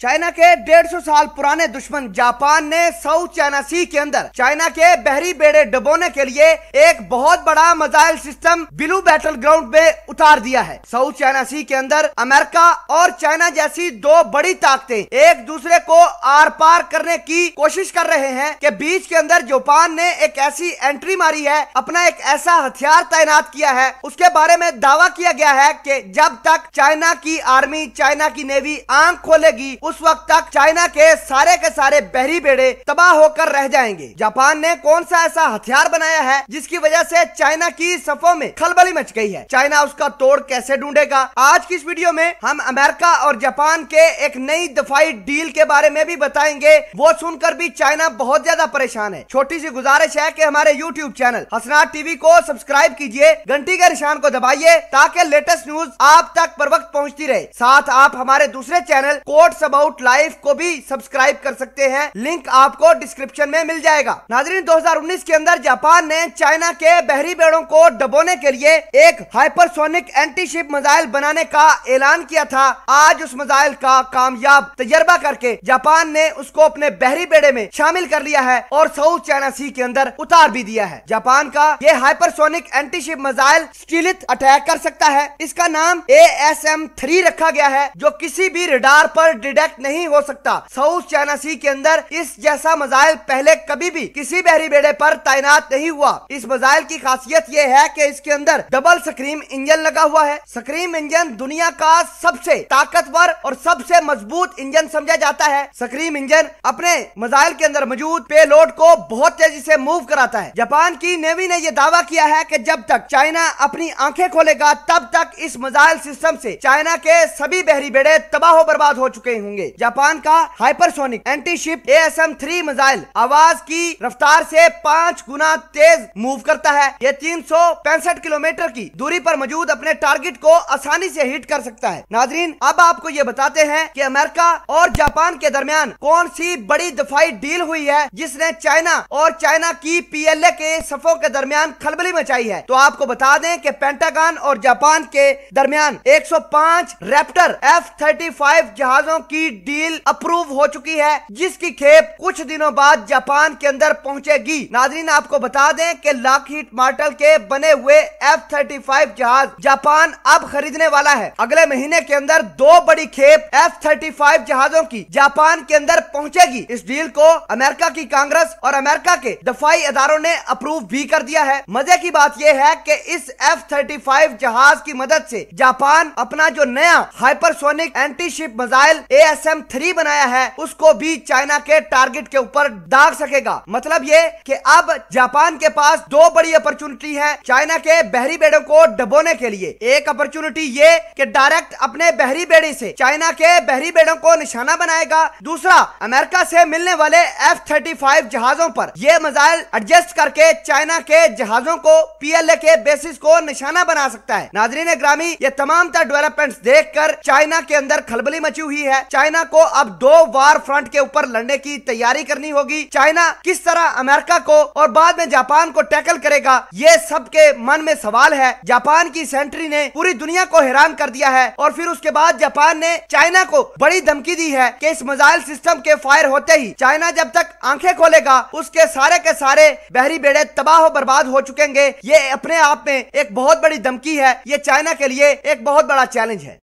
China के 150 साल पुराने दुश्मन जापान ने साउथ चाइना सी के अंदर चाइना के बहरी बेड़े डुबोने के लिए एक बहुत बड़ा missile system blue battle ground में उतार दिया है। साउथ चाइना सी के अंदर अमेरिका और चाइना जैसी दो बड़ी ताकतें एक दूसरे को आर पार करने की कोशिश कर रहे हैं कि बीच के अंदर जापान ने एक ऐसी एंट्री मारी है, अपना एक ऐसा हथियार तैनात किया है। उसके बारे में दावा किया गया है कि जब तक चाइना की आर्मी, चाइना की नेवी आंख खोलेगी उस वक्त तक चाइना के सारे बहरी बेड़े तबाह होकर रह जाएंगे। जापान ने कौन सा ऐसा हथियार बनाया है जिसकी वजह से चाइना की सफों में खलबली मच गई है? चाइना उसका तोड़ कैसे ढूंढेगा? आज की इस वीडियो में हम अमेरिका और जापान के एक नई दफाई डील के बारे में भी बताएंगे। वो सुनकर भी चाइना बहुत ज्यादा परेशान है। छोटी सी गुजारिश है कि हमारे यूट्यूब चैनल हसनाट टीवी को सब्सक्राइब कीजिए, घंटी के निशान को दबाइए ताकि लेटेस्ट न्यूज आप तक पर वक्त पहुंचती रहे। साथ आप हमारे दूसरे चैनल कोट्स अबाउट लाइफ को भी सब्सक्राइब कर सकते हैं, लिंक आपको डिस्क्रिप्शन में मिल जाएगा। नाज़रीन, 2019 के अंदर जापान ने चाइना के बहरी बेड़ों को डुबोने के लिए एक हाइपरसोनिक एंटी शिप मिसाइल बनाने का ऐलान किया था। आज उस मिसाइल का कामयाब तजर्बा करके जापान ने उसको अपने बहरी बेड़े में शामिल कर लिया है और साउथ चाइना सी के अंदर उतार भी दिया है। जापान का यह hypersonic anti ship missile stealth attack कर सकता है। इसका नाम ASM-3 रखा गया है, जो किसी भी रडार पर डिटेक्ट नहीं हो सकता। साउथ चाइना सी के अंदर इस जैसा मिसाइल पहले कभी भी किसी बहरी बेड़े पर तैनात नहीं हुआ। इस मिसाइल की खासियत यह है कि इसके अंदर डबल स्क्रीम इंजन लगा हुआ है। स्क्रीम इंजन दुनिया का सबसे ताकतवर और सबसे मजबूत इंजन समझा जाता है। स्क्रीम इंजन अपने मिसाइल के अंदर मौजूद पेलोड को बहुत तेजी से मूव कराता है। जापान की नेवी ने यह दावा किया है कि जब तक चाइना अपनी आंखें खोलेगा तब तक इस मिसाइल सिस्टम से चाइना के सभी बहरी बेड़े तबाह बर्बाद हो चुके होंगे। जापान का hypersonic anti ship ASM-3 missile आवाज की रफ्तार से 5 गुना तेज मूव करता है। यह 365 किलोमीटर की दूरी पर मौजूद अपने टारगेट को आसानी से हिट कर सकता है। नाजरीन, अब आपको ये बताते हैं कि अमेरिका और जापान के दरमियान कौन सी बड़ी दफाई डील हुई है जिसने चाइना और चाइना की PLA के सफों के दरमियान खलबली मचाई है। तो आपको बता दें कि पेंटागन और जापान के दरमियान 105 रैप्टर F-35 जहाजों की डील अप्रूव हो चुकी है, जिसकी खेप कुछ दिनों बाद जापान के अंदर पहुंचेगी। नाजरीन, आपको बता दें कि लॉकहीड मार्टिन के बने हुए F-35 जहाज जापान अब खरीदने वाला है। अगले महीने के अंदर 2 बड़ी खेप F-35 जहाजों की जापान के अंदर पहुंचेगी। इस डील को अमेरिका की कांग्रेस और अमेरिका के दफाई अदारों ने अप्रूव भी कर दिया है। मजे की बात यह है कि इस F-35 जहाज की मदद से जापान अपना जो नया hypersonic anti ship missile ASM-3 बनाया है उसको भी चाइना के टारगेट के ऊपर दाग सकेगा। मतलब ये कि अब जापान के पास 2 बड़ी अपॉर्चुनिटी है चाइना के बहरी बेड़ों को डुबोने के लिए। एक अपॉर्चुनिटी ये कि डायरेक्ट अपने बहरी बेड़े से चाइना के बहरी बेड़ों को निशाना बनाएगा। दूसरा, अमेरिका से मिलने वाले F-35 जहाजों पर यह मिसाइल एडजस्ट करके चाइना के जहाजों को PLA के बेसिस को निशाना बना सकता है। नाजरीन ग्रामी, ये तमाम डेवलपमेंट्स देखकर चाइना के अंदर खलबली मची हुई है। चाइना को अब 2 वार फ्रंट के ऊपर लड़ने की तैयारी करनी होगी। चाइना किस तरह अमेरिका को और बाद में जापान को टैकल करेगा, ये सबके मन में सवाल है। जापान की सेंट्री ने पूरी दुनिया को हैरान कर दिया है और फिर उसके बाद जापान ने चाइना को बड़ी धमकी दी है कि इस मिसाइल सिस्टम के फायर होते ही चाइना जब तक आंखें खोलेगा उसके सारे बहरी बेड़े तबाह बर्बाद हो चुकेंगे। ये अपने आप में एक बहुत बड़ी धमकी है। ये चाइना के लिए एक बहुत बड़ा चैलेंज है।